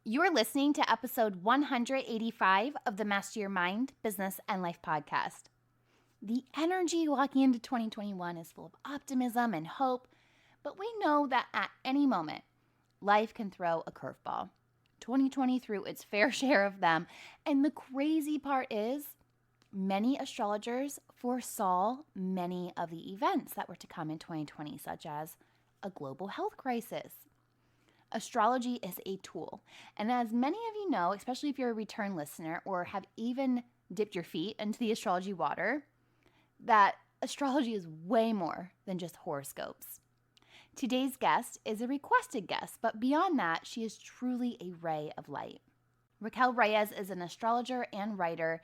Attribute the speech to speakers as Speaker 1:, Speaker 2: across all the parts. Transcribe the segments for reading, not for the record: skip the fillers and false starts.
Speaker 1: You're listening to episode 185 of the Master Your Mind, Business, and Life podcast. The energy walking into 2021 is full of optimism and hope, but we know that at any moment, life can throw a curveball. 2020 threw its fair share of them, and the crazy part is, many astrologers foresaw many of the events that were to come in 2020, such as a global health crisis. Astrology is a tool, and as many of you know, especially if you're a return listener or have even dipped your feet into the astrology water, that astrology is way more than just horoscopes. Today's guest is a requested guest, but beyond that, she is truly a ray of light. Raquel Reyes is an astrologer and writer.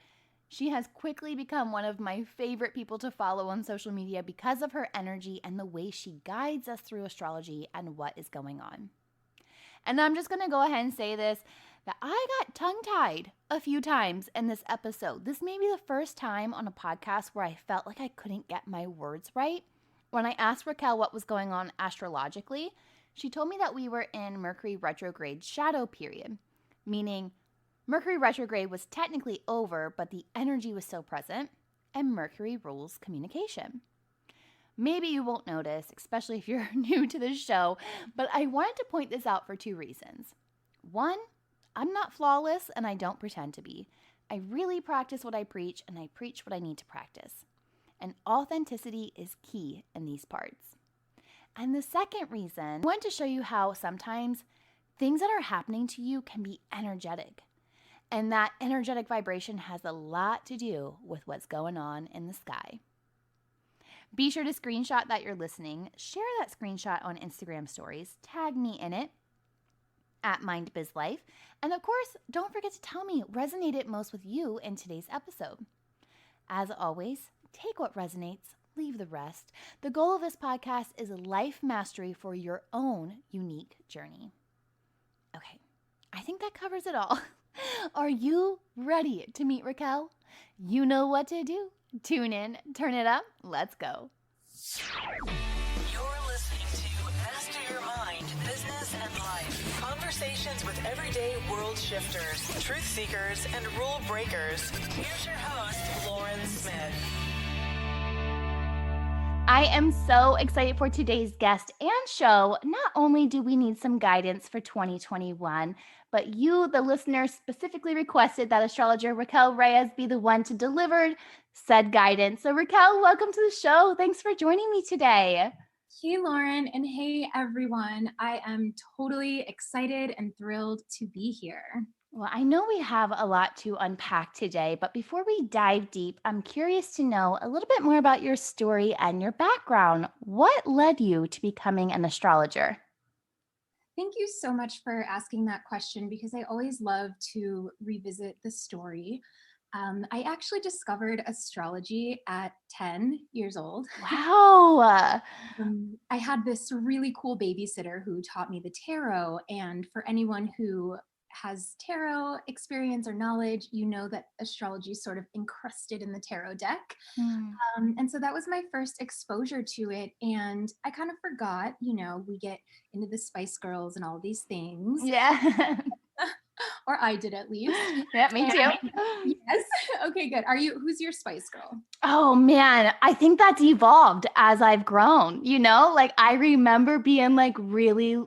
Speaker 1: She has quickly become one of my favorite people to follow on social media because of her energy and the way she guides us through astrology and what is going on. And I'm just going to go ahead and say this, that I got tongue-tied a few times in this episode. This may be the first time on a podcast where I felt like I couldn't get my words right. When I asked Raquel what was going on astrologically, she told me that we were in Mercury retrograde shadow period, meaning Mercury retrograde was technically over, but the energy was still present, and Mercury rules communication. Maybe you won't notice, especially if you're new to the show, but I wanted to point this out for two reasons. One, I'm not flawless and I don't pretend to be. I really practice what I preach and I preach what I need to practice. And authenticity is key in these parts. And the second reason, I want to show you how sometimes things that are happening to you can be energetic. And that energetic vibration has a lot to do with what's going on in the sky. Be sure to screenshot that you're listening. Share that screenshot on Instagram stories. Tag me in it at MindBizLife. And of course, don't forget to tell me what resonated most with you in today's episode. As always, take what resonates, leave the rest. The goal of this podcast is life mastery for your own unique journey. Okay, I think that covers it all. Are you ready to meet Raquel? You know what to do. Tune in, turn it up, let's go.
Speaker 2: You're listening to Master Your Mind, Business and Life. Conversations with everyday world shifters, truth seekers, and rule breakers. Here's your host, Lauren Smith.
Speaker 1: I am so excited for today's guest and show. Not only do we need some guidance for 2021, but you, the listener, specifically requested that astrologer Raquel Reyes be the one to deliver said guidance. So Raquel, welcome to the show. Thanks for joining me today.
Speaker 3: Hey, Lauren, and hey, everyone. I am totally excited and thrilled to be here.
Speaker 1: Well, I know we have a lot to unpack today, but before we dive deep, I'm curious to know a little bit more about your story and your background. What led you to becoming an astrologer?
Speaker 3: Thank you so much for asking that question because I always love to revisit the story. I actually discovered astrology at 10 years old.
Speaker 1: Wow.
Speaker 3: I had this really cool babysitter who taught me the tarot. And for anyone who has tarot experience or knowledge, you know that astrology is sort of encrusted in the tarot deck. And so that was my first exposure to it. And I kind of forgot, we get into the Spice Girls and all these things.
Speaker 1: Yeah.
Speaker 3: Or I did at least.
Speaker 1: Yeah, me too.
Speaker 3: Yes. Okay, good. Who's your Spice Girl?
Speaker 1: Oh man, I think that's evolved as I've grown, I remember being really,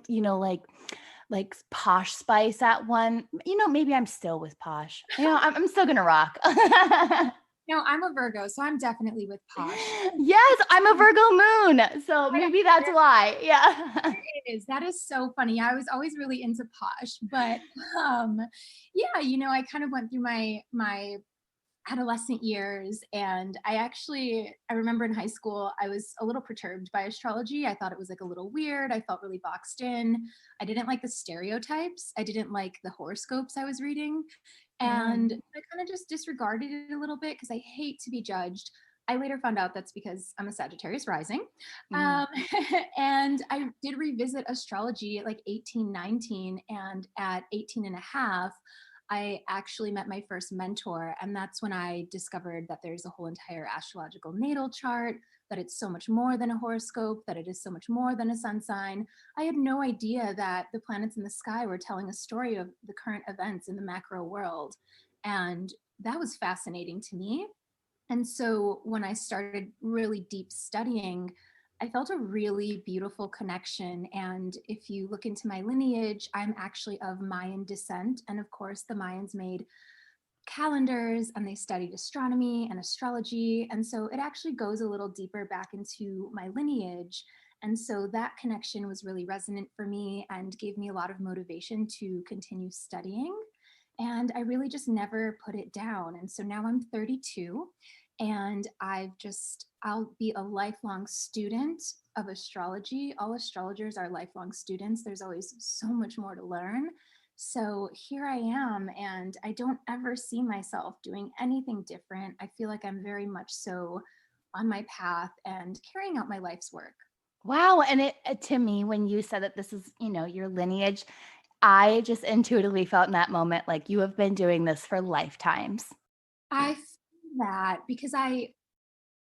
Speaker 1: like Posh Spice at one, maybe I'm still with Posh. I'm still gonna rock.
Speaker 3: No, I'm a Virgo, so I'm definitely with Posh.
Speaker 1: Yes, I'm a Virgo moon, so maybe that's why. Yeah.
Speaker 3: It is. That is so funny. I was always really into Posh, but yeah, I kind of went through my adolescent years, and I remember in high school I was a little perturbed by astrology. I thought it was like a little weird. I felt really boxed in. I didn't like the stereotypes. I didn't like the horoscopes I was reading, and I kind of just disregarded it a little bit because I hate to be judged. I later found out that's because I'm a Sagittarius rising. And I did revisit astrology at like 18, 19, and at 18 and a half, I actually met my first mentor. And that's when I discovered that there's a whole entire astrological natal chart, that it's so much more than a horoscope, that it is so much more than a sun sign. I had no idea that the planets in the sky were telling a story of the current events in the macro world. And that was fascinating to me. And so when I started really deep studying, I felt a really beautiful connection. And if you look into my lineage, I'm actually of Mayan descent. And of course, the Mayans made calendars and they studied astronomy and astrology. And so it actually goes a little deeper back into my lineage. And so that connection was really resonant for me and gave me a lot of motivation to continue studying. And I really just never put it down. And so now I'm 32 and I'll be a lifelong student of astrology. All astrologers are lifelong students. There's always so much more to learn. So here I am, and I don't ever see myself doing anything different. I feel like I'm very much so on my path and carrying out my life's work.
Speaker 1: Wow. And to me, when you said that this is, your lineage, I just intuitively felt in that moment like you have been doing this for lifetimes.
Speaker 3: I feel that because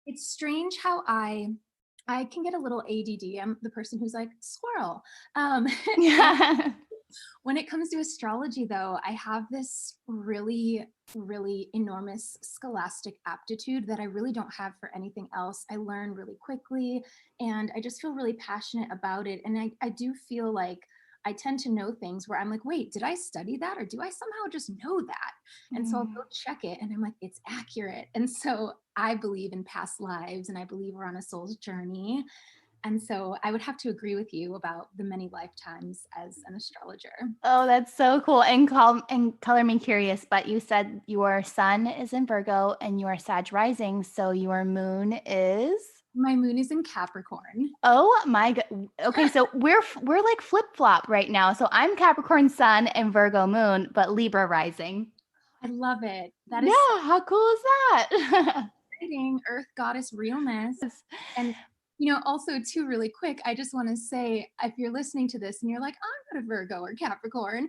Speaker 3: it's strange how I can get a little ADD. I'm the person who's like squirrel.
Speaker 1: Yeah.
Speaker 3: When it comes to astrology, though, I have this really, really enormous scholastic aptitude that I really don't have for anything else. I learn really quickly and I just feel really passionate about it. And I do feel like I tend to know things where I'm like, wait, did I study that? Or do I somehow just know that? And so I'll go check it and I'm like, it's accurate. And so I believe in past lives and I believe we're on a soul's journey. And so I would have to agree with you about the many lifetimes as an astrologer.
Speaker 1: Oh, that's so cool. And color me curious, but you said your sun is in Virgo and your Sag rising, so your moon is?
Speaker 3: My moon is in Capricorn.
Speaker 1: Oh my god. Okay, so we're like flip-flop right now. So I'm Capricorn sun and Virgo moon, but Libra rising.
Speaker 3: I love it. That
Speaker 1: Yeah,
Speaker 3: is so
Speaker 1: how cool is that?
Speaker 3: exciting. Earth goddess realness. And also too, really quick, I just want to say, if you're listening to this and you're like, I'm not a Virgo or Capricorn,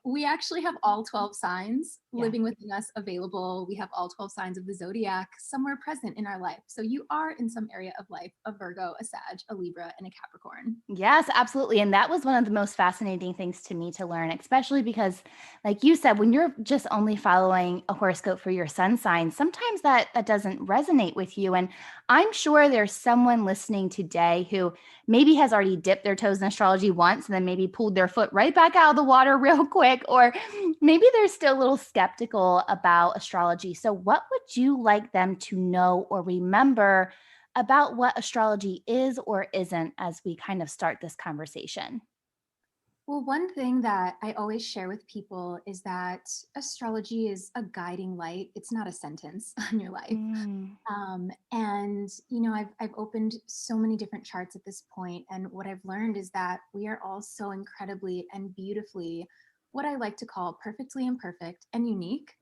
Speaker 3: we actually have all 12 signs living within us available. We have all 12 signs of the zodiac somewhere present in our life. So you are in some area of life a Virgo, a Sag, a Libra, and a Capricorn.
Speaker 1: Yes, absolutely. And that was one of the most fascinating things to me to learn, especially because, like you said, when you're just only following a horoscope for your sun sign, sometimes that doesn't resonate with you. And I'm sure there's someone listening today who maybe has already dipped their toes in astrology once and then maybe pulled their foot right back out of the water real quick, or maybe they're still a little skeptical about astrology. So, what would you like them to know or remember about what astrology is or isn't as we kind of start this conversation?
Speaker 3: Well, one thing that I always share with people is that astrology is a guiding light. It's not a sentence on your life. And I've opened so many different charts at this point, and what I've learned is that we are all so incredibly and beautifully, what I like to call perfectly imperfect and unique.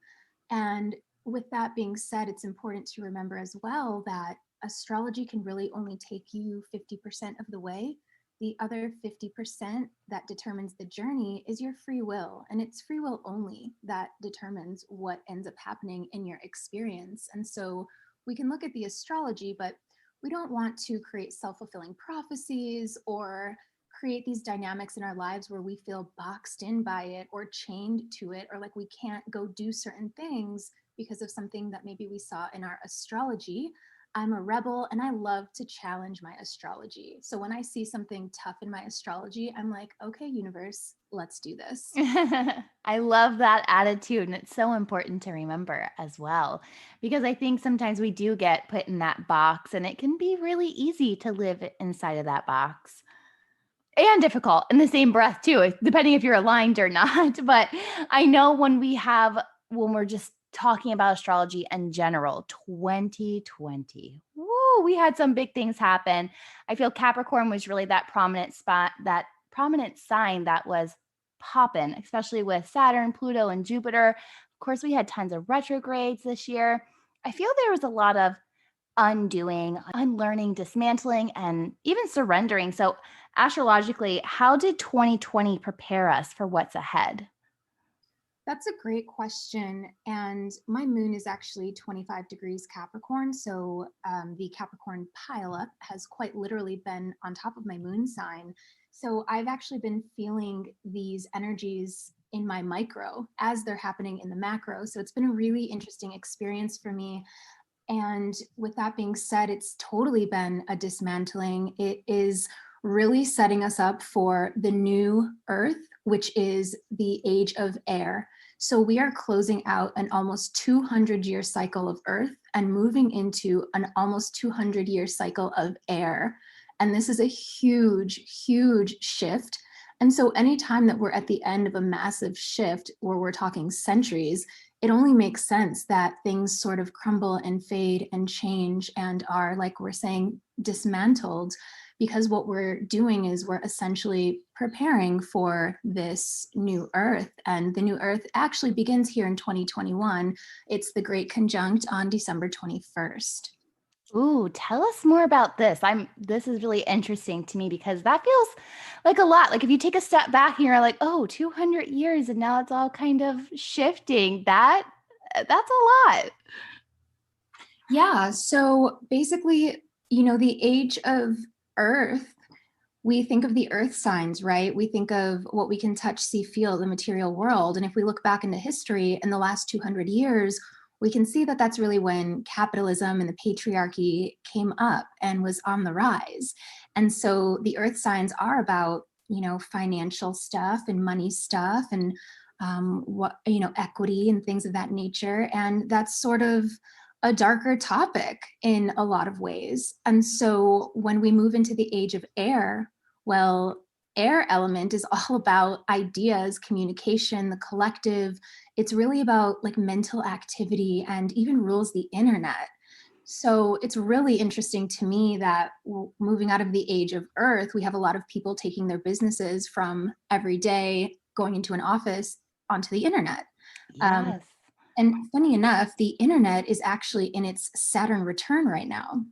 Speaker 3: And with that being said, it's important to remember as well that astrology can really only take you 50% of the way. The other 50% that determines the journey is your free will. And it's free will only that determines what ends up happening in your experience. And so we can look at the astrology, but we don't want to create self-fulfilling prophecies or create these dynamics in our lives where we feel boxed in by it or chained to it, or like we can't go do certain things because of something that maybe we saw in our astrology. I'm a rebel and I love to challenge my astrology. So when I see something tough in my astrology, I'm like, okay, universe, let's do this.
Speaker 1: I love that attitude. And it's so important to remember as well, because I think sometimes we do get put in that box and it can be really easy to live inside of that box. And difficult in the same breath too, depending if you're aligned or not. But I know when we're just talking about astrology in general, 2020, woo, we had some big things happen. I feel Capricorn was really that prominent spot, that prominent sign that was popping, especially with Saturn, Pluto, and Jupiter. Of course, we had tons of retrogrades this year. I feel there was a lot of undoing, unlearning, dismantling, and even surrendering. So, astrologically, how did 2020 prepare us for what's ahead?
Speaker 3: That's a great question. And my moon is actually 25 degrees Capricorn. So the Capricorn pileup has quite literally been on top of my moon sign. So I've actually been feeling these energies in my micro as they're happening in the macro. So it's been a really interesting experience for me. And with that being said, it's totally been a dismantling. It is really setting us up for the new earth, which is the age of air. So we are closing out an almost 200-year cycle of earth and moving into an almost 200-year cycle of air. And this is a huge, huge shift. And so anytime that we're at the end of a massive shift, where we're talking centuries, it only makes sense that things sort of crumble and fade and change and are, like we're saying, dismantled, because what we're doing is we're essentially preparing for this new earth. And the new earth actually begins here in 2021. It's the great conjunct on December 21st.
Speaker 1: Ooh, tell us more about this. This is really interesting to me because that feels like a lot. Like if you take a step back and you're like, oh, 200 years and now it's all kind of shifting. That's a lot.
Speaker 3: Yeah. So basically, the age of earth, we think of the earth signs, right? We think of what we can touch, see, feel, the material world. And if we look back into history in the last 200 years, we can see that that's really when capitalism and the patriarchy came up and was on the rise. And so the earth signs are about, financial stuff and money stuff and equity and things of that nature. And that's sort of a darker topic in a lot of ways. And so when we move into the age of air, well, air element is all about ideas, communication, the collective. It's really about like mental activity and even rules the internet. So it's really interesting to me that moving out of the age of earth, we have a lot of people taking their businesses from every day going into an office onto the internet.
Speaker 1: Yes.
Speaker 3: And funny enough, the internet is actually in its Saturn return right now.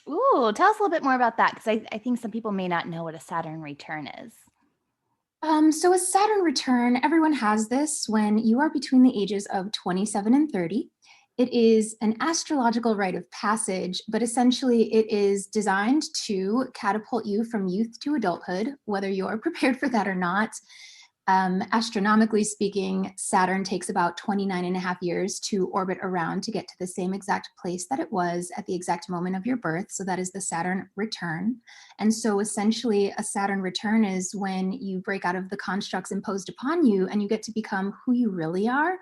Speaker 1: Ooh, tell us a little bit more about that because I think some people may not know what a Saturn return is.
Speaker 3: So a Saturn return, everyone has this when you are between the ages of 27 and 30. It is an astrological rite of passage, but essentially it is designed to catapult you from youth to adulthood, whether you're prepared for that or not. Astronomically speaking, Saturn takes about 29 and a half years to orbit around to get to the same exact place that it was at the exact moment of your birth. So that is the Saturn return. And so essentially a Saturn return is when you break out of the constructs imposed upon you and you get to become who you really are.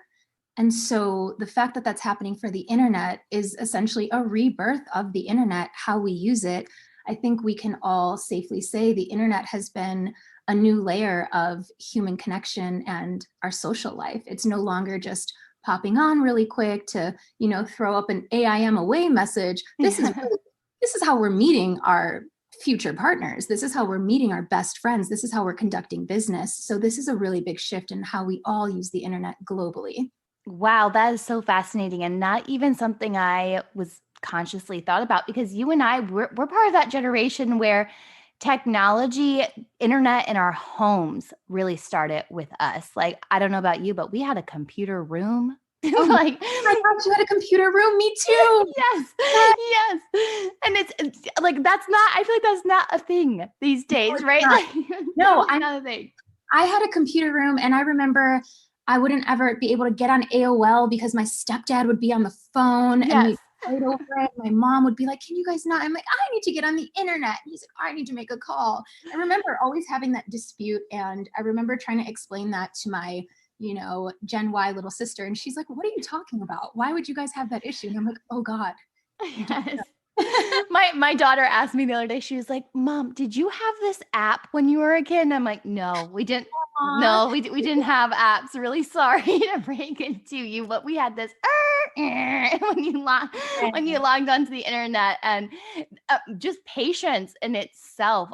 Speaker 3: And so the fact that that's happening for the internet is essentially a rebirth of the internet, how we use it. I think we can all safely say the internet has been a new layer of human connection and our social life. It's no longer just popping on really quick to, throw up an AIM away message. This is how we're meeting our future partners. This is how we're meeting our best friends. This is how we're conducting business. So this is a really big shift in how we all use the internet globally.
Speaker 1: Wow, that is so fascinating and not even something I was consciously thought about because you and I, we're part of that generation where technology, internet in our homes really started with us. Like, I don't know about you, but we had a computer room.
Speaker 3: Oh
Speaker 1: Like,
Speaker 3: my gosh, you had a computer room. Me too.
Speaker 1: yes, yes. And it's like, I feel like that's not a thing these days, right?
Speaker 3: Not.
Speaker 1: Like,
Speaker 3: No,
Speaker 1: that's not a thing.
Speaker 3: I had a computer room and I remember I wouldn't ever be able to get on AOL because my stepdad would be on the phone and we'd
Speaker 1: Yes.
Speaker 3: fight over it. My mom would be like, can you guys not? I'm like, I need to get on the internet. And he's like, I need to make a call. I remember always having that dispute. And I remember trying to explain that to my, Gen Y little sister. And she's like, what are you talking about? Why would you guys have that issue? And I'm like, oh God.
Speaker 1: Yes. My daughter asked me the other day, she was like, Mom, did you have this app when you were a kid? And I'm like, no, we didn't.
Speaker 3: Aww.
Speaker 1: No, we didn't have apps. Really sorry to break it to you, but we had this when you logged onto the internet and just patience in itself.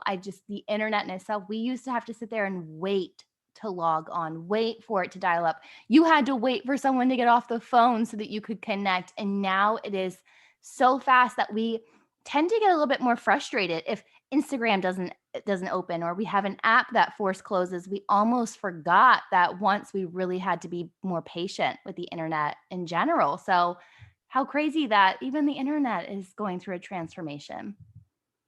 Speaker 1: The internet in itself, we used to have to sit there and wait to log on, wait for it to dial up. You had to wait for someone to get off the phone so that you could connect. And now it is so fast that we tend to get a little bit more frustrated if Instagram doesn't it doesn't open, or we have an app that force closes, we almost forgot that once we really had to be more patient with the internet in general. So, how crazy that even the internet is going through a transformation.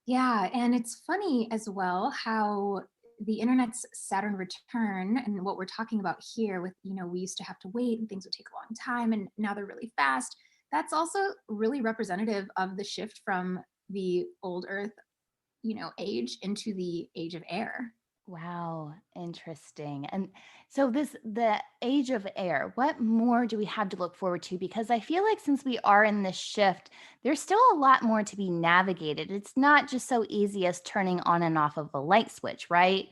Speaker 3: Yeah, and it's funny as well how the internet's Saturn return and what we're talking about here with, we used to have to wait and things would take a long time and now they're really fast. That's also really representative of the shift from the old earth, age into the age of air.
Speaker 1: Wow, interesting. And so the age of air, what more do we have to look forward to? Because I feel like since we are in this shift, there's still a lot more to be navigated. It's not just so easy as turning on and off of a light switch, right?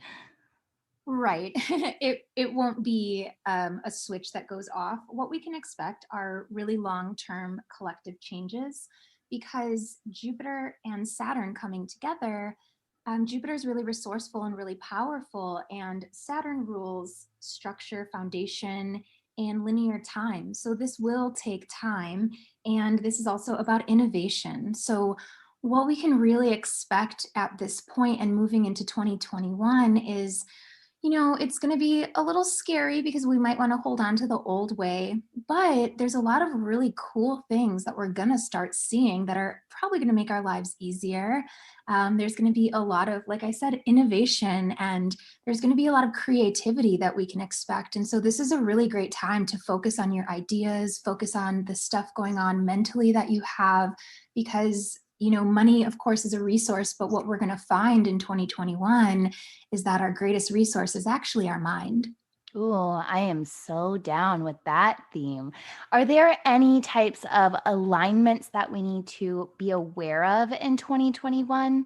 Speaker 3: Right. It won't be a switch that goes off. What we can expect are really long-term collective changes because Jupiter and Saturn coming together, Jupiter is really resourceful and really powerful, and Saturn rules structure, foundation, and linear time. So this will take time, and this is also about innovation. So what we can really expect at this point and moving into 2021 is it's going to be a little scary because we might want to hold on to the old way, but there's a lot of really cool things that we're going to start seeing that are probably going to make our lives easier. There's going to be a lot of, like I said, innovation, and there's going to be a lot of creativity that we can expect. And so this is a really great time to focus on your ideas, focus on the stuff going on mentally that you have, because money, of course, is a resource, but what we're going to find in 2021 is that our greatest resource is actually our mind.
Speaker 1: Ooh, I am so down with that theme. Are there any types of alignments that we need to be aware of in 2021?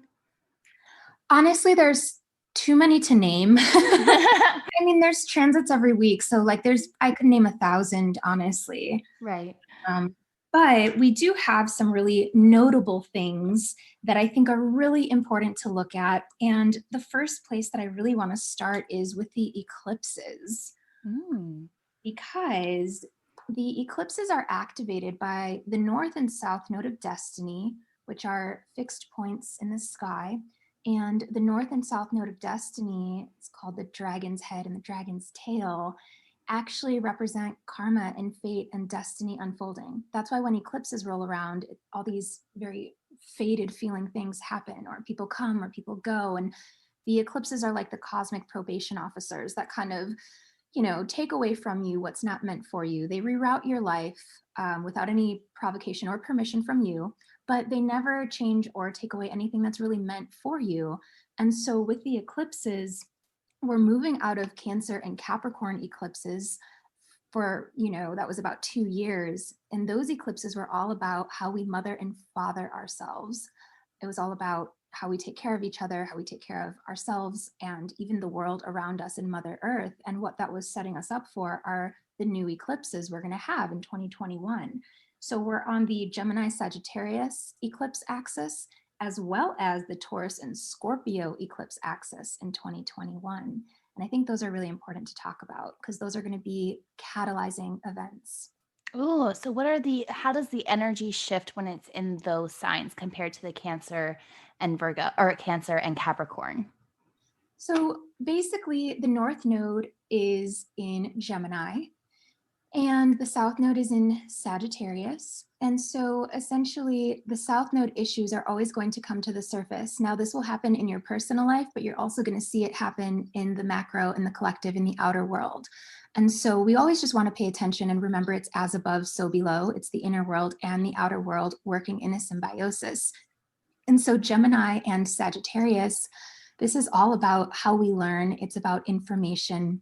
Speaker 3: Honestly, there's too many to name. I mean, there's transits every week. So like I could name 1,000, honestly.
Speaker 1: Right.
Speaker 3: Um, but we do have some really notable things that I think are really important to look at. And the first place that I really want to start is with the eclipses,
Speaker 1: Mm.
Speaker 3: because the eclipses are activated by the North and South Node of Destiny, which are fixed points in the sky. And the North and South Node of Destiny, it's called the dragon's head and the dragon's tail, actually represent karma and fate and destiny unfolding. That's why when eclipses roll around, all these very fated feeling things happen, or people come or people go. And the eclipses are like the cosmic probation officers that kind of, take away from you what's not meant for you. They reroute your life without any provocation or permission from you, but they never change or take away anything that's really meant for you. And so with the eclipses, we're moving out of Cancer and Capricorn eclipses for, that was about 2 years. And those eclipses were all about how we mother and father ourselves. It was all about how we take care of each other, how we take care of ourselves, and even the world around us in Mother Earth. And what that was setting us up for are the new eclipses we're going to have in 2021. So we're on the Gemini Sagittarius eclipse axis, as well as the Taurus and Scorpio eclipse axis in 2021. And I think those are really important to talk about because those are going to be catalyzing events.
Speaker 1: Ooh, so how does the energy shift when it's in those signs compared to the Cancer and Virgo, or Cancer and Capricorn?
Speaker 3: So basically, the North Node is in Gemini, and the South Node is in Sagittarius. And so essentially, the South Node issues are always going to come to the surface. Now, this will happen in your personal life, but you're also going to see it happen in the macro, in the collective, in the outer world. And so we always just want to pay attention and remember it's as above, so below. It's the inner world and the outer world working in a symbiosis. And so Gemini and Sagittarius, this is all about how we learn. It's about information.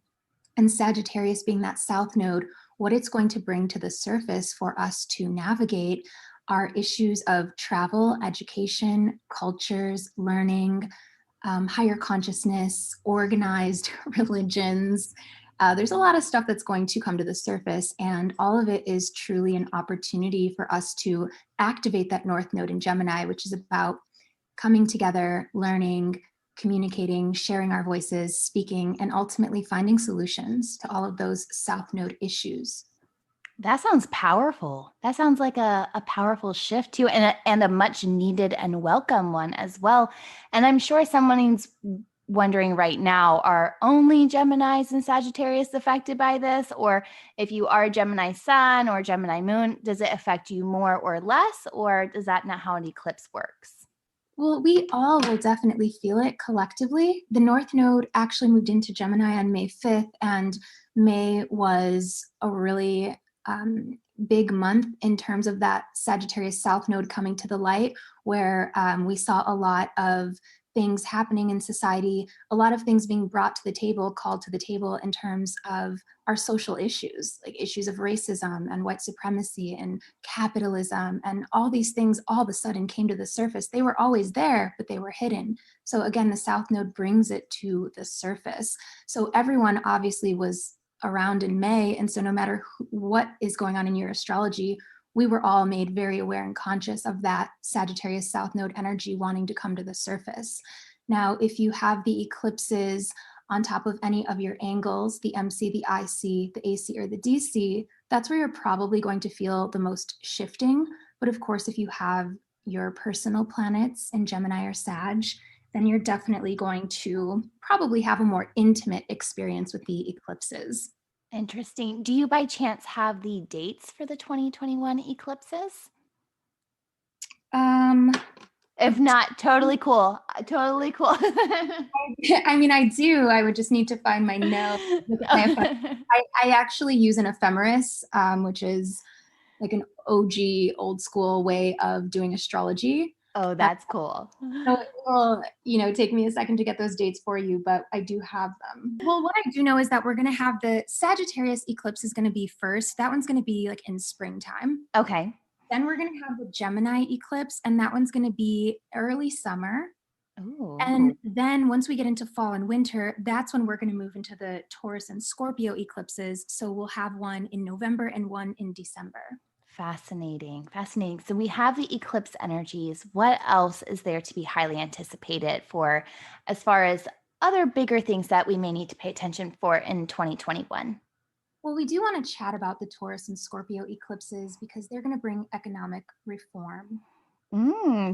Speaker 3: And Sagittarius being that South Node, what it's going to bring to the surface for us to navigate are issues of travel, education, cultures, learning, higher consciousness, organized religions. There's a lot of stuff that's going to come to the surface, and all of it is truly an opportunity for us to activate that North Node in Gemini, which is about coming together, learning, communicating, sharing our voices, speaking, and ultimately finding solutions to all of those South Node issues.
Speaker 1: That sounds powerful. That sounds like a powerful shift too, and a much needed and welcome one as well. And I'm sure someone's wondering right now, are only Geminis and Sagittarius affected by this? Or if you are Gemini sun or Gemini moon, does it affect you more or less? Or is that not how an eclipse works?
Speaker 3: Well, we all will definitely feel it collectively. The North Node actually moved into Gemini on May 5th, and May was a really big month in terms of that Sagittarius South Node coming to the light, where we saw a lot of things happening in society, a lot of things being brought to the table, called to the table in terms of our social issues, like issues of racism and white supremacy and capitalism, and all these things all of a sudden came to the surface. They were always there, but they were hidden. So again, the South Node brings it to the surface. So everyone obviously was around in May. And so no matter what is going on in your astrology, we were all made very aware and conscious of that Sagittarius South Node energy wanting to come to the surface. Now, if you have the eclipses on top of any of your angles, the MC, the IC, the AC, or the DC, that's where you're probably going to feel the most shifting. But of course, if you have your personal planets in Gemini or Sag, then you're definitely going to probably have a more intimate experience with the eclipses.
Speaker 1: Interesting. Do you by chance have the dates for the 2021 eclipses?
Speaker 3: Um,
Speaker 1: If not, totally cool. Totally cool.
Speaker 3: I mean, I do. I would just need to find my note. Look at I actually use an ephemeris, which is like an OG old school way of doing astrology.
Speaker 1: Oh,
Speaker 3: Uh,
Speaker 1: that's cool.
Speaker 3: so it will, take me a second to get those dates for you, but I do have them. Well, what I do know is that we're going to have the Sagittarius eclipse is going to be first. That one's going to be like in springtime.
Speaker 1: Okay.
Speaker 3: Then we're going to have the Gemini eclipse, and that one's going to be early summer.
Speaker 1: Ooh.
Speaker 3: And then once we get into fall and winter, that's when we're going to move into the Taurus and Scorpio eclipses. So we'll have one in November and one in December.
Speaker 1: Fascinating. Fascinating. So we have the eclipse energies. What else is there to be highly anticipated for as far as other bigger things that we may need to pay attention for in 2021?
Speaker 3: Well, we do want to chat about the Taurus and Scorpio eclipses because they're going to bring economic reform.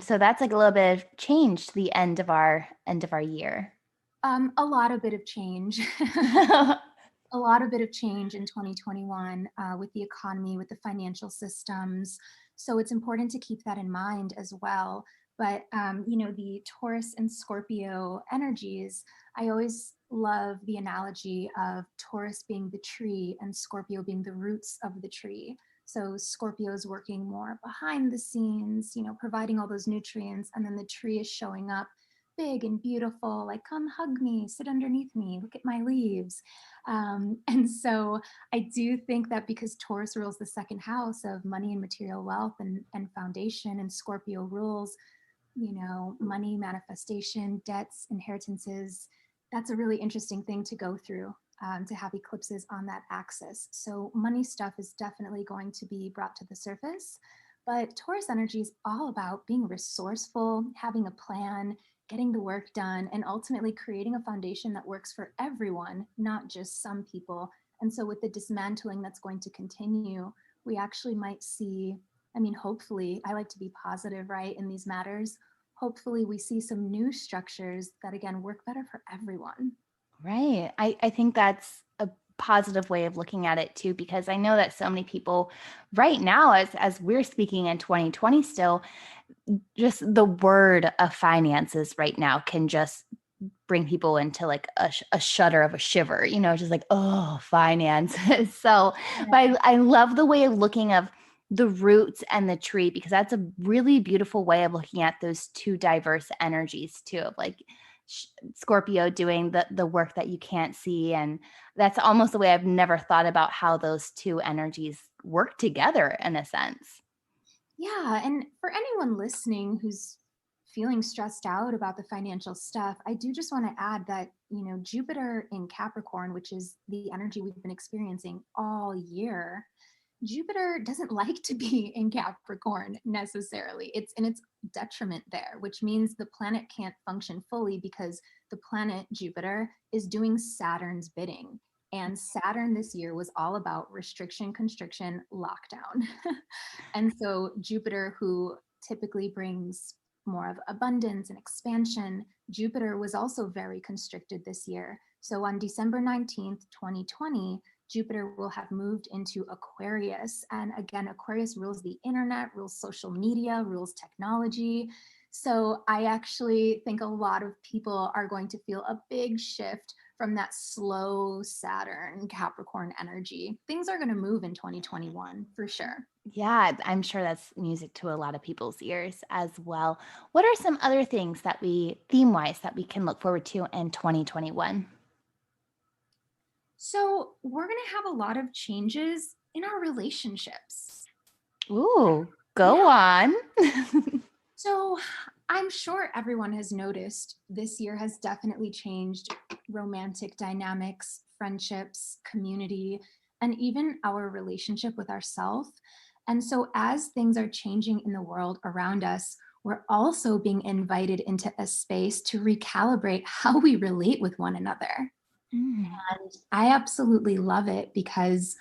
Speaker 1: So that's like a little bit of change to the end of our year.
Speaker 3: A lot of bit of change. A lot of bit of change in 2021 with the economy, with the financial systems. So it's important to keep that in mind as well. But, the Taurus and Scorpio energies, I always love the analogy of Taurus being the tree and Scorpio being the roots of the tree. So Scorpio is working more behind the scenes, providing all those nutrients, and then the tree is showing up big and beautiful, like, come hug me, sit underneath me, look at my leaves. And so I do think that because Taurus rules the second house of money and material wealth and foundation, and Scorpio rules, money, manifestation, debts, inheritances, that's a really interesting thing to go through. To have eclipses on that axis. So money stuff is definitely going to be brought to the surface, but Taurus energy is all about being resourceful, having a plan, getting the work done, and ultimately creating a foundation that works for everyone, not just some people. And so with the dismantling that's going to continue, we actually might see, hopefully, I like to be positive, right, in these matters. Hopefully we see some new structures that, again, work better for everyone.
Speaker 1: Right. I think that's a positive way of looking at it too, because I know that so many people right now, as we're speaking in 2020 still, just the word of finances right now can just bring people into like a shudder of a shiver, just like, oh, finances. So, but I love the way of looking of the roots and the tree, because that's a really beautiful way of looking at those two diverse energies too, of like Scorpio doing the work that you can't see. And that's almost the way I've never thought about how those two energies work together in a sense.
Speaker 3: Yeah, and for anyone listening who's feeling stressed out about the financial stuff, I do just want to add that, Jupiter in Capricorn, which is the energy we've been experiencing all year, Jupiter doesn't like to be in Capricorn necessarily. It's in its detriment there, which means the planet can't function fully because the planet Jupiter is doing Saturn's bidding. And Saturn this year was all about restriction, constriction, lockdown. And so Jupiter, who typically brings more of abundance and expansion, Jupiter was also very constricted this year. So on December 19th, 2020, Jupiter will have moved into Aquarius. And again, Aquarius rules the internet, rules social media, rules technology. So I actually think a lot of people are going to feel a big shift from that slow Saturn Capricorn energy. Things are going to move in 2021 for sure.
Speaker 1: Yeah, I'm sure that's music to a lot of people's ears as well. What are some other things that theme-wise, that we can look forward to in 2021?
Speaker 3: So we're going to have a lot of changes in our relationships.
Speaker 1: Ooh, go
Speaker 3: Yeah.
Speaker 1: on.
Speaker 3: So I'm sure everyone has noticed this year has definitely changed romantic dynamics, friendships, community, and even our relationship with ourselves. And so as things are changing in the world around us, we're also being invited into a space to recalibrate how we relate with one another.
Speaker 1: Mm,
Speaker 3: And I absolutely love it because,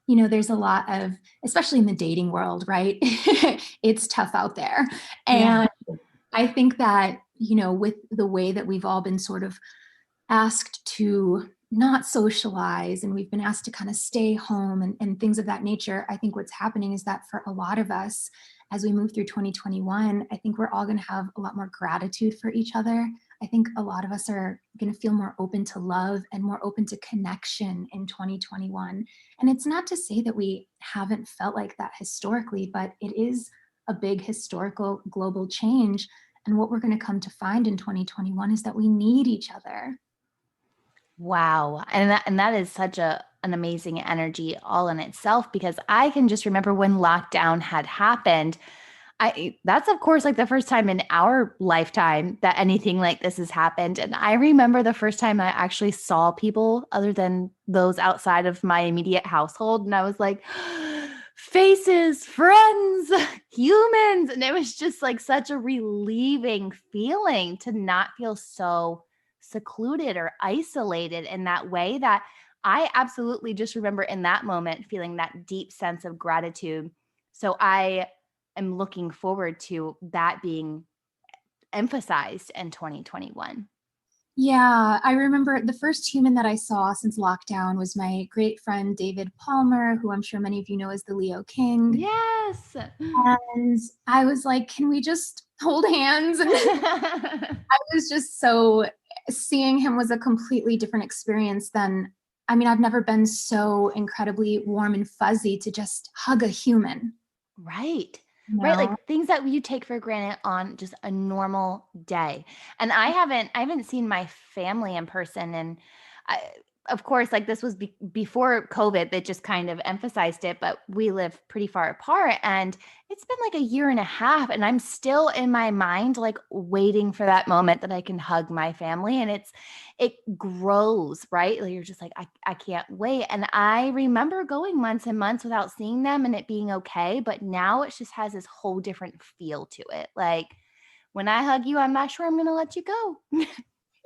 Speaker 3: there's a lot of, especially in the dating world, right? It's tough out there.
Speaker 1: yeah.
Speaker 3: And I think that, with the way that we've all been sort of asked to not socialize and we've been asked to kind of stay home and things of that nature, I think what's happening is that for a lot of us, as we move through 2021, I think we're all going to have a lot more gratitude for each other. I think a lot of us are going to feel more open to love and more open to connection in 2021. And it's not to say that we haven't felt like that historically, but it is a big historical global change. And what we're going to come to find in 2021 is that we need each other.
Speaker 1: Wow. And that is such an amazing energy all in itself, because I can just remember when lockdown had happened. That's of course like the first time in our lifetime that anything like this has happened. And I remember the first time I actually saw people other than those outside of my immediate household. And I was like, faces, friends, humans. And it was just like such a relieving feeling to not feel so secluded or isolated in that way, that I absolutely just remember in that moment feeling that deep sense of gratitude. So I am looking forward to that being emphasized in 2021.
Speaker 3: Yeah, I remember the first human that I saw since lockdown was my great friend David Palmer, who I'm sure many of you know as the Leo King.
Speaker 1: Yes.
Speaker 3: And I was like, can we just hold hands? And I was just so, seeing him was a completely different experience than, I mean, I've never been so incredibly warm and fuzzy to just hug a human,
Speaker 1: Right.
Speaker 3: you
Speaker 1: Right,
Speaker 3: know?
Speaker 1: like things that you take for granted on just a normal day. And I haven't seen my family in person, and I, of course, like this was before COVID that just kind of emphasized it, but we live pretty far apart, and it's been like a year and a half, and I'm still in my mind like waiting for that moment that I can hug my family. And it grows, right? Like you're just like, I can't wait. And I remember going months and months without seeing them and it being okay. But now it just has this whole different feel to it. Like when I hug you, I'm not sure I'm going to let you go.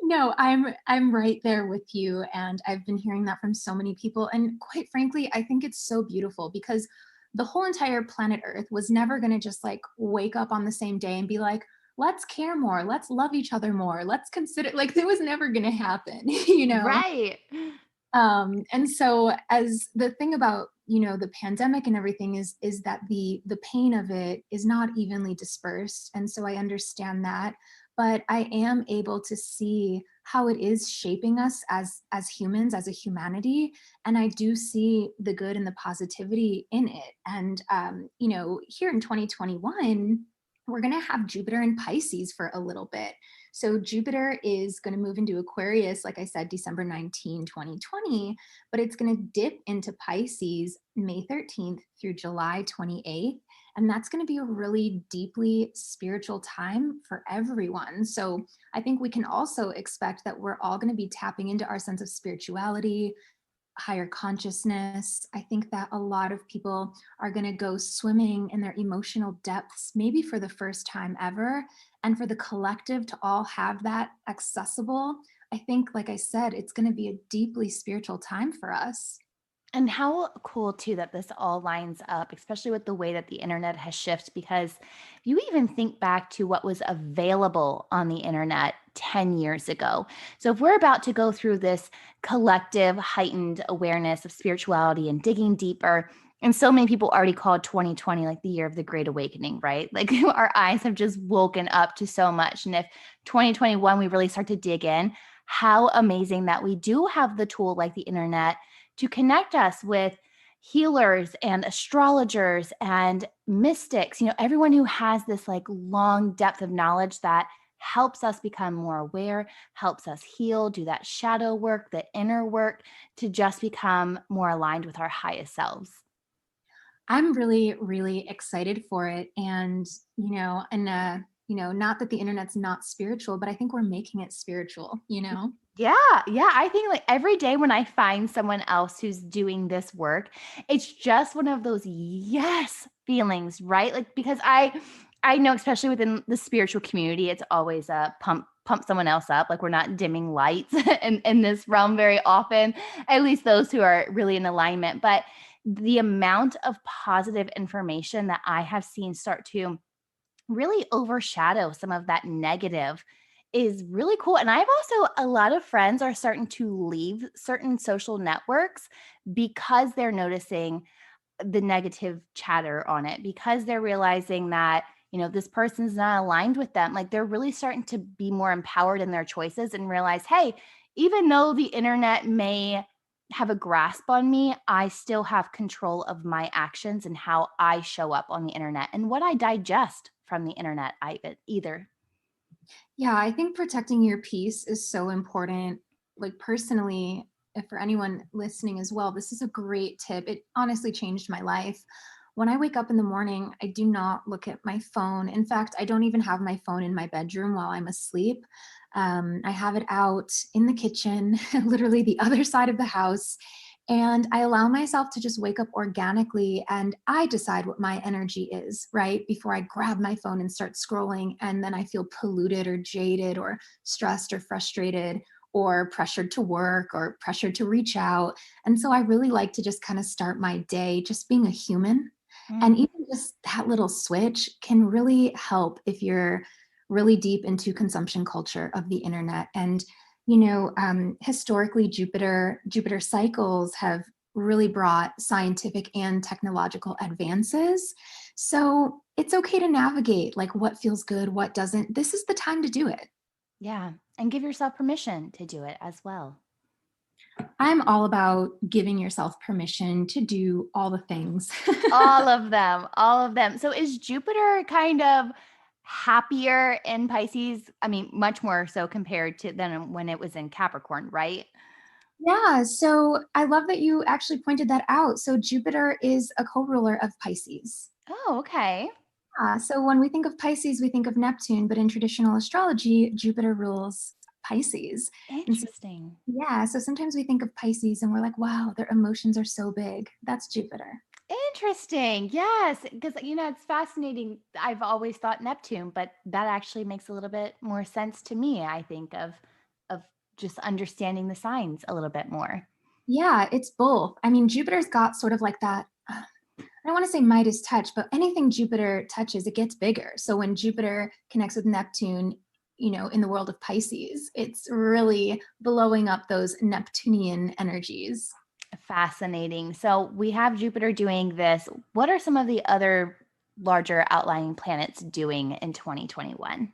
Speaker 3: No, I'm right there with you, and I've been hearing that from so many people, and quite frankly, I think it's so beautiful because the whole entire planet Earth was never going to just like wake up on the same day and be like, let's care more, let's love each other more, let's consider, like it was never going to happen, you know?
Speaker 1: Right.
Speaker 3: And so as the thing about, the pandemic and everything is that the pain of it is not evenly dispersed. And so I understand that, but I am able to see how it is shaping us as humans, as a humanity. And I do see the good and the positivity in it. And here in 2021, we're going to have Jupiter in Pisces for a little bit. So Jupiter is going to move into Aquarius, like I said, December 19, 2020, but it's going to dip into Pisces May 13th through July 28th. And that's going to be a really deeply spiritual time for everyone. So I think we can also expect that we're all going to be tapping into our sense of spirituality, higher consciousness. I think that a lot of people are going to go swimming in their emotional depths, maybe for the first time ever. And for the collective to all have that accessible, I think, like I said, it's going to be a deeply spiritual time for us.
Speaker 1: And how cool too that this all lines up, especially with the way that the internet has shifted. Because if you even think back to what was available on the internet 10 years ago. So if we're about to go through this collective heightened awareness of spirituality and digging deeper, and so many people already called 2020 like the year of the Great Awakening, right? Like our eyes have just woken up to so much. And if 2021, we really start to dig in, how amazing that we do have the tool like the internet to connect us with healers and astrologers and mystics, everyone who has this like long depth of knowledge that helps us become more aware, helps us heal, do that shadow work, the inner work to just become more aligned with our highest selves.
Speaker 3: I'm really, really excited for it. And, not that the internet's not spiritual, but I think we're making it spiritual.
Speaker 1: Yeah, yeah. I think like every day when I find someone else who's doing this work, it's just one of those yes feelings, right? Like because I know especially within the spiritual community, it's always a pump someone else up. Like we're not dimming lights in this realm very often, at least those who are really in alignment. But the amount of positive information that I have seen start to really overshadow some of that negative is really cool. And I have also a lot of friends are starting to leave certain social networks because they're noticing the negative chatter on it, because they're realizing that, this person's not aligned with them. Like they're really starting to be more empowered in their choices and realize, hey, even though the internet may have a grasp on me, I still have control of my actions and how I show up on the internet and what I digest from the internet either.
Speaker 3: Yeah, I think protecting your peace is so important. Like personally, if for anyone listening as well, this is a great tip. It honestly changed my life. When I wake up in the morning, I do not look at my phone. In fact, I don't even have my phone in my bedroom while I'm asleep. I have it out in the kitchen, literally the other side of the house. And I allow myself to just wake up organically and I decide what my energy is, right? Before I grab my phone and start scrolling. And then I feel polluted or jaded or stressed or frustrated or pressured to work or pressured to reach out. And so I really like to just kind of start my day just being a human. And
Speaker 1: Mm.
Speaker 3: even just that little switch can really help if you're really deep into consumption culture of the internet. And historically, Jupiter cycles have really brought scientific and technological advances. So it's okay to navigate like what feels good, what doesn't. This is the time to do it.
Speaker 1: Yeah. And give yourself permission to do it as well.
Speaker 3: I'm all about giving yourself permission to do all the things.
Speaker 1: All of them, all of them. So is Jupiter kind of happier in Pisces? I mean, much more so compared to than when it was in Capricorn, right?
Speaker 3: Yeah, so I love that you actually pointed that out. So Jupiter is a co-ruler of Pisces.
Speaker 1: Oh, okay.
Speaker 3: So when we think of Pisces, we think of Neptune, but in traditional astrology, Jupiter rules Pisces. And so,
Speaker 1: Interesting.
Speaker 3: yeah, so sometimes we think of Pisces and we're like, wow, their emotions are so big. That's Jupiter.
Speaker 1: Interesting. Yes, because it's fascinating. I've always thought Neptune, but that actually makes a little bit more sense to me, I think, of just understanding the signs a little bit more.
Speaker 3: Yeah, it's both. I mean, Jupiter's got sort of like that. I don't want to say Midas touch, but anything Jupiter touches, it gets bigger. So when Jupiter connects with Neptune, in the world of Pisces, it's really blowing up those Neptunian energies.
Speaker 1: Fascinating. So we have Jupiter doing this. What are some of the other larger outlying planets doing in 2021?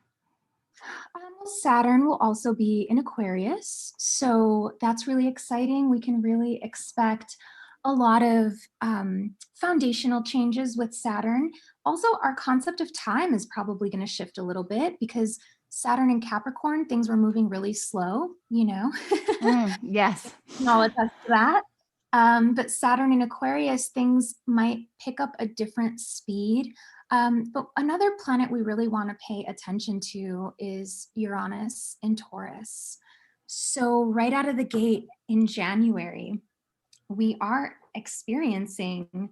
Speaker 3: Saturn will also be in Aquarius. So that's really exciting. We can really expect a lot of foundational changes with Saturn. Also, our concept of time is probably going to shift a little bit because Saturn and Capricorn, things were moving really slow.
Speaker 1: Yes.
Speaker 3: I'll attest to that. But Saturn in Aquarius, things might pick up a different speed. But another planet we really want to pay attention to is Uranus in Taurus. So, right out of the gate in January, we are experiencing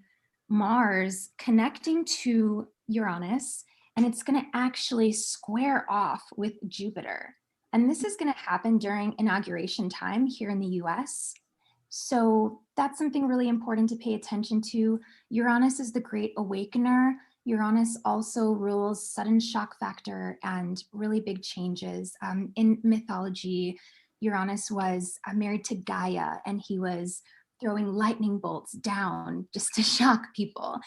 Speaker 3: Mars connecting to Uranus, and it's going to actually square off with Jupiter. And this is going to happen during inauguration time here in the US. So that's something really important to pay attention to. Uranus is the great awakener. Uranus also rules sudden shock factor and really big changes. In mythology, Uranus was married to Gaia, and he was throwing lightning bolts down just to shock people.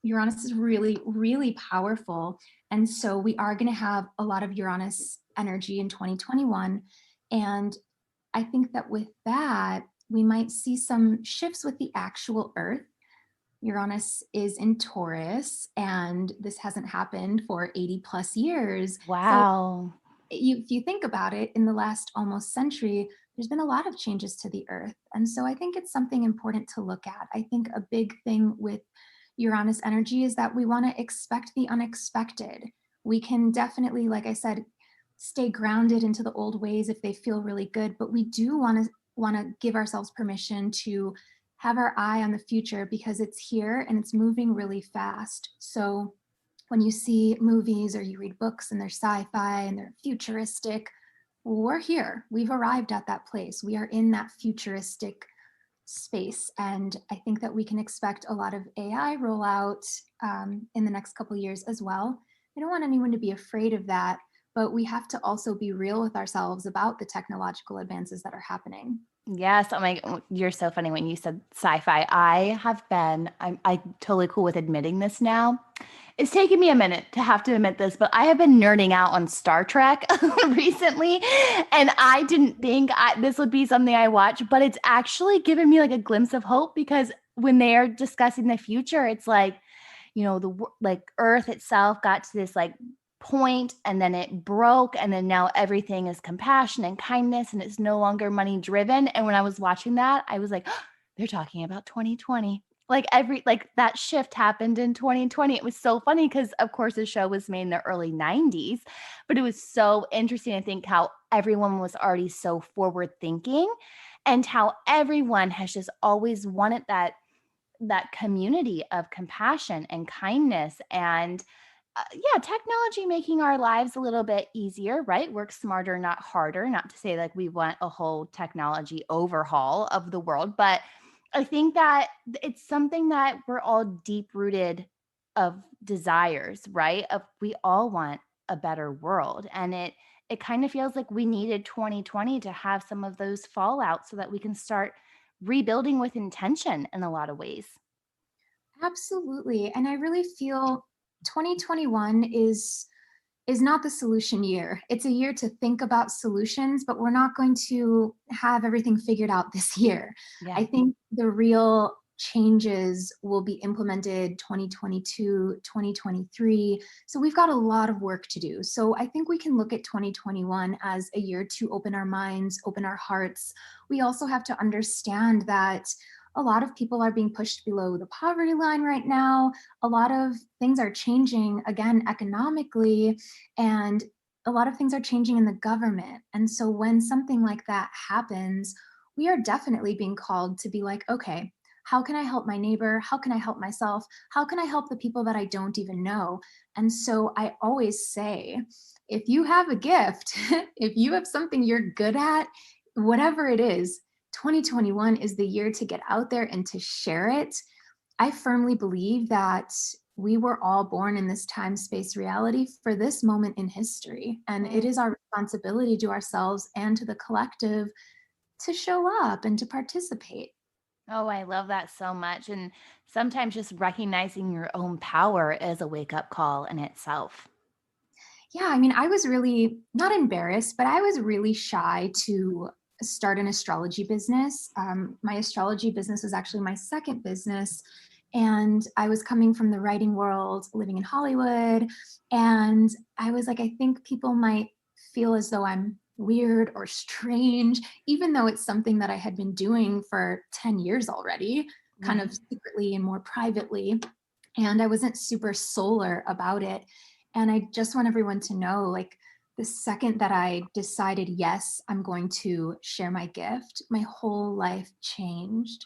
Speaker 3: Uranus is really, really powerful. And so we are going to have a lot of Uranus energy in 2021. And I think that with that, we might see some shifts with the actual Earth. Uranus is in Taurus, and this hasn't happened for 80 plus years. So
Speaker 1: Wow.
Speaker 3: if you think about it, in the last almost century, there's been a lot of changes to the Earth. And so I think it's something important to look at. I think a big thing with Uranus energy is that we want to expect the unexpected. We can definitely, like I said, stay grounded into the old ways if they feel really good, but we do want to give ourselves permission to have our eye on the future because it's here and it's moving really fast. So when you see movies or you read books and they're sci-fi and they're futuristic, we're here. We've arrived at that place. We are in that futuristic space. And I think that we can expect a lot of AI rollout in the next couple of years as well. I don't want anyone to be afraid of that, but we have to also be real with ourselves about the technological advances that are happening.
Speaker 1: Yes. Oh my, you're so funny when you said sci-fi. I'm totally cool with admitting this now. It's taken me a minute to have to admit this, but I have been nerding out on Star Trek recently, and I didn't think this would be something I watch, but it's actually given me like a glimpse of hope because when they are discussing the future, it's like, like Earth itself got to this like point and then it broke and then now everything is compassion and kindness and it's no longer money driven. And when I was watching that, I was like, they're talking about 2020. Like that shift happened in 2020. It was so funny because of course the show was made in the early 90s, but it was so interesting to think how everyone was already so forward thinking and how everyone has just always wanted that community of compassion and kindness and technology making our lives a little bit easier, right? Work smarter, not harder. Not to say like we want a whole technology overhaul of the world, but I think that it's something that we're all deep rooted of desires, right? Of we all want a better world. And it kind of feels like we needed 2020 to have some of those fallout so that we can start rebuilding with intention in a lot of ways.
Speaker 3: Absolutely. And I really feel 2021 is not the solution year. It's a year to think about solutions, but we're not going to have everything figured out this year.
Speaker 1: Yeah.
Speaker 3: I think the real changes will be implemented 2022, 2023. So we've got a lot of work to do. So I think we can look at 2021 as a year to open our minds, open our hearts. We also have to understand that a lot of people are being pushed below the poverty line right now. A lot of things are changing again economically, and a lot of things are changing in the government. And so when something like that happens, we are definitely being called to be like, okay, how can I help my neighbor? How can I help myself? How can I help the people that I don't even know? And so I always say, if you have a gift, if you have something you're good at, whatever it is, 2021 is the year to get out there and to share it. I firmly believe that we were all born in this time space reality for this moment in history. And it is our responsibility to ourselves and to the collective to show up and to participate.
Speaker 1: Oh, I love that so much. And sometimes just recognizing your own power is a wake up call in itself.
Speaker 3: Yeah, I mean, I was really not embarrassed, but I was really shy to start an astrology business. My astrology business is actually my second business. And I was coming from the writing world, living in Hollywood. And I was like, I think people might feel as though I'm weird or strange, even though it's something that I had been doing for 10 years already, kind of secretly and more privately. And I wasn't super solar about it. And I just want everyone to know, like, the second that I decided, yes, I'm going to share my gift, my whole life changed.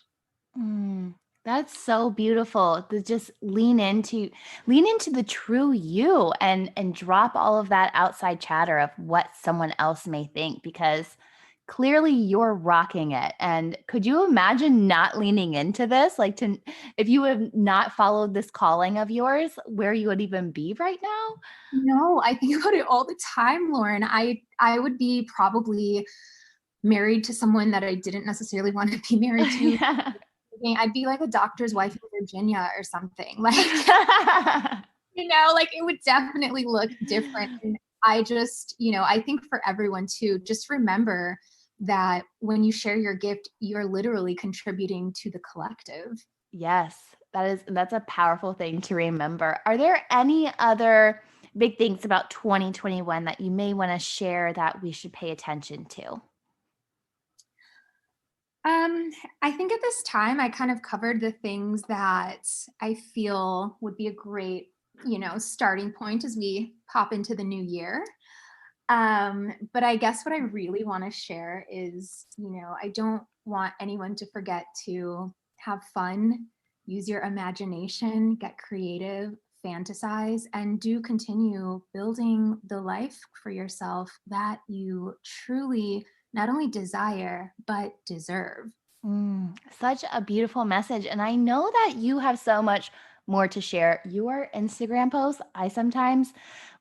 Speaker 1: Mm, That's so beautiful to just lean into the true you and drop all of that outside chatter of what someone else may think, because clearly you're rocking it. And could you imagine not leaning into this? Like, to if you have not followed this calling of yours, where you would even be right now?
Speaker 3: No, I think about it all the time, Lauren. I would be probably married to someone that I didn't necessarily want to be married to.
Speaker 1: Yeah.
Speaker 3: I'd be like a doctor's wife in Virginia or something. Like, like it would definitely look different. And I just, I think for everyone too, just remember that when you share your gift, you're literally contributing to the collective.
Speaker 1: Yes, that's a powerful thing to remember. Are there any other big things about 2021 that you may want to share that we should pay attention to?
Speaker 3: Um, I think at this time I kind of covered the things that I feel would be a great, starting point as we pop into the new year. But I guess what I really want to share is, I don't want anyone to forget to have fun, use your imagination, get creative, fantasize, and do continue building the life for yourself that you truly not only desire, but deserve.
Speaker 1: Such a beautiful message. And I know that you have so much more to share. Your Instagram posts, I sometimes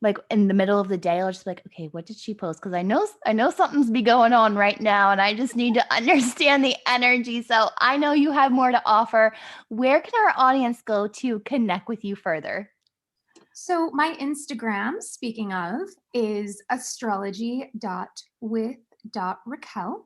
Speaker 1: like in the middle of the day, I'll just be like, okay, what did she post? Because I know something's be going on right now, and I just need to understand the energy. So I know you have more to offer. Where can our audience go to connect with you further?
Speaker 3: So my Instagram, speaking of, is astrology.with.Raquel.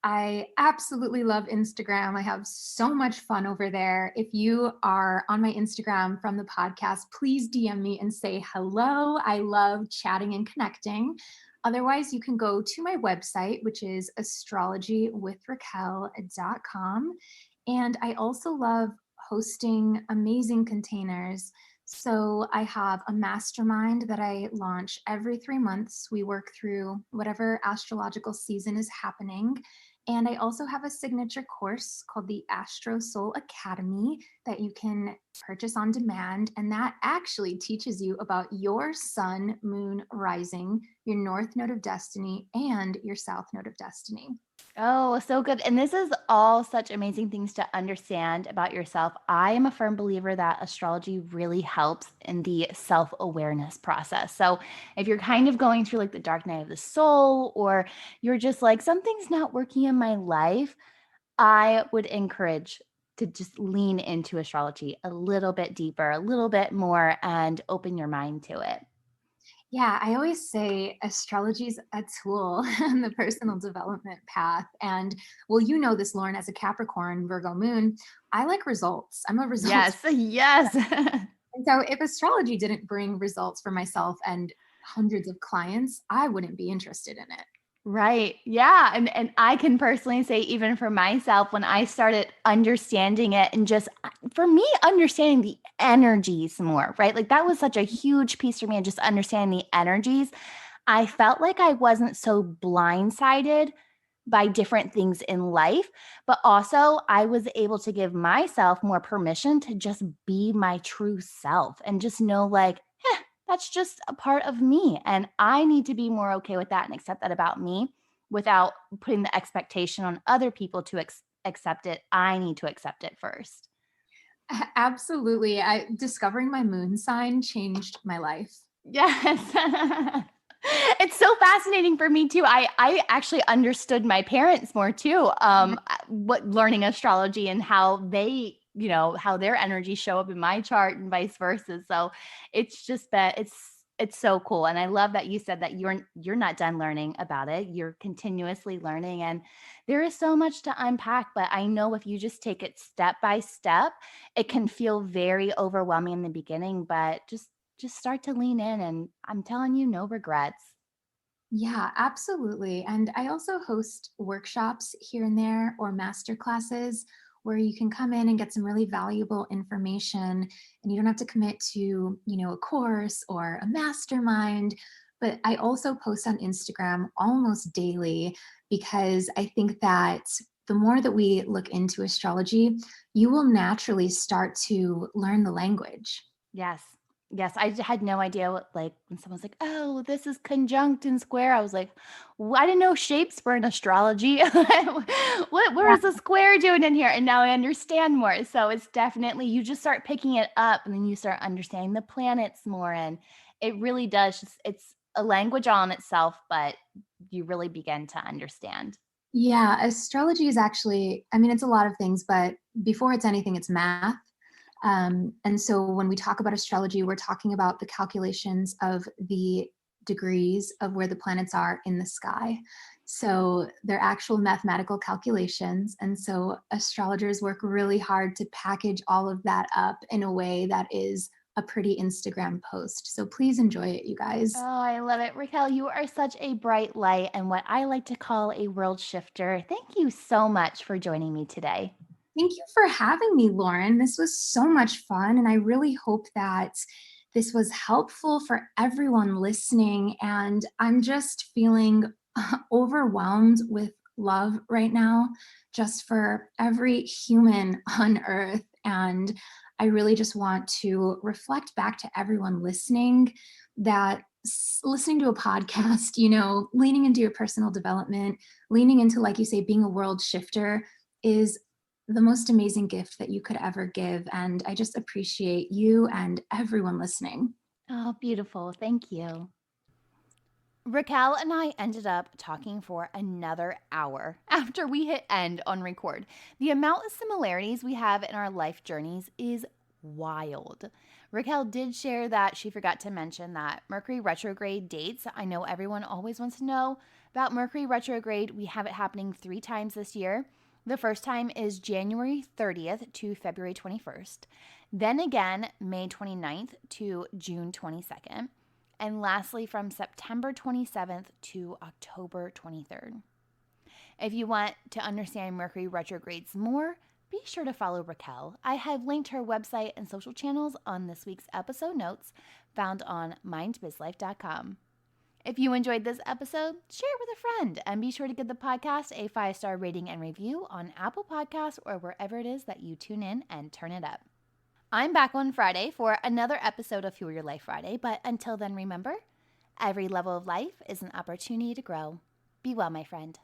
Speaker 3: I absolutely love Instagram. I have so much fun over there. If you are on my Instagram from the podcast, please DM me and say hello. I love chatting and connecting. Otherwise, you can go to my website, which is astrologywithraquel.com. And I also love hosting amazing containers. So I have a mastermind that I launch every 3 months. We work through whatever astrological season is happening. And I also have a signature course called the Astro Soul Academy that you can purchase on demand. And that actually teaches you about your sun, moon, rising, your north node of destiny, and your south node of destiny.
Speaker 1: Oh, so good. And this is all such amazing things to understand about yourself. I am a firm believer that astrology really helps in the self awareness process. So, if you're kind of going through like the dark night of the soul, or you're just like, something's not working in my life, I would encourage to just lean into astrology a little bit deeper, a little bit more, and open your mind to it.
Speaker 3: Yeah, I always say astrology is a tool in the personal development path. And well, you know this, Lauren, as a Capricorn, Virgo moon, I like results. I'm a results.
Speaker 1: Yes, yes.
Speaker 3: And so if astrology didn't bring results for myself and hundreds of clients, I wouldn't be interested in it.
Speaker 1: Right. Yeah. And I can personally say, even for myself, when I started understanding it and just for me, understanding the energies more, right? Like that was such a huge piece for me, and just understanding the energies. I felt like I wasn't so blindsided by different things in life, but also I was able to give myself more permission to just be my true self and just know, like, that's just a part of me. And I need to be more okay with that and accept that about me without putting the expectation on other people to accept it. I need to accept it first.
Speaker 3: Absolutely. Discovering my moon sign changed my life.
Speaker 1: Yes. It's so fascinating for me too. I actually understood my parents more too. What learning astrology and how they, how their energies show up in my chart and vice versa. So it's just that it's so cool. And I love that you said that you're not done learning about it. You're continuously learning, and there is so much to unpack, but I know if you just take it step by step, it can feel very overwhelming in the beginning, but just start to lean in, and I'm telling you, no regrets.
Speaker 3: Yeah, absolutely. And I also host workshops here and there or master classes where you can come in and get some really valuable information, and you don't have to commit to, a course or a mastermind. But I also post on Instagram almost daily because I think that the more that we look into astrology, you will naturally start to learn the language.
Speaker 1: Yes. Yes. Had no idea what, like, when someone's like, oh, this is conjunct and square. I was like, I didn't know shapes were in astrology. What is a square doing in here? And now I understand more. So it's definitely, you just start picking it up and then you start understanding the planets more. And it really does it's a language all in itself, but you really begin to understand.
Speaker 3: Yeah, astrology is actually, I mean, it's a lot of things, but before it's anything, it's math. And so when we talk about astrology, we're talking about the calculations of the degrees of where the planets are in the sky. So they're actual mathematical calculations. And so astrologers work really hard to package all of that up in a way that is a pretty Instagram post. So please enjoy it, you guys.
Speaker 1: Oh, I love it. Raquel, you are such a bright light and what I like to call a world shifter. Thank you so much for joining me today.
Speaker 3: Thank you for having me, Lauren. This was so much fun, and I really hope that this was helpful for everyone listening. And I'm just feeling overwhelmed with love right now, just for every human on earth. And I really just want to reflect back to everyone listening that listening to a podcast, leaning into your personal development, leaning into, like you say, being a world shifter is the most amazing gift that you could ever give. And I just appreciate you and everyone listening.
Speaker 1: Oh, beautiful. Thank you. Raquel and I ended up talking for another hour after we hit end on record. The amount of similarities we have in our life journeys is wild. Raquel did share that she forgot to mention that Mercury retrograde dates. I know everyone always wants to know about Mercury retrograde. We have it happening 3 times this year. The first time is January 30th to February 21st. Then again, May 29th to June 22nd. And lastly, from September 27th to October 23rd. If you want to understand Mercury retrogrades more, be sure to follow Raquel. I have linked her website and social channels on this week's episode notes found on mindbizlife.com. If you enjoyed this episode, share it with a friend and be sure to give the podcast a 5-star rating and review on Apple Podcasts or wherever it is that you tune in and turn it up. I'm back on Friday for another episode of Fuel Your Life Friday, but until then, remember, every level of life is an opportunity to grow. Be well, my friend.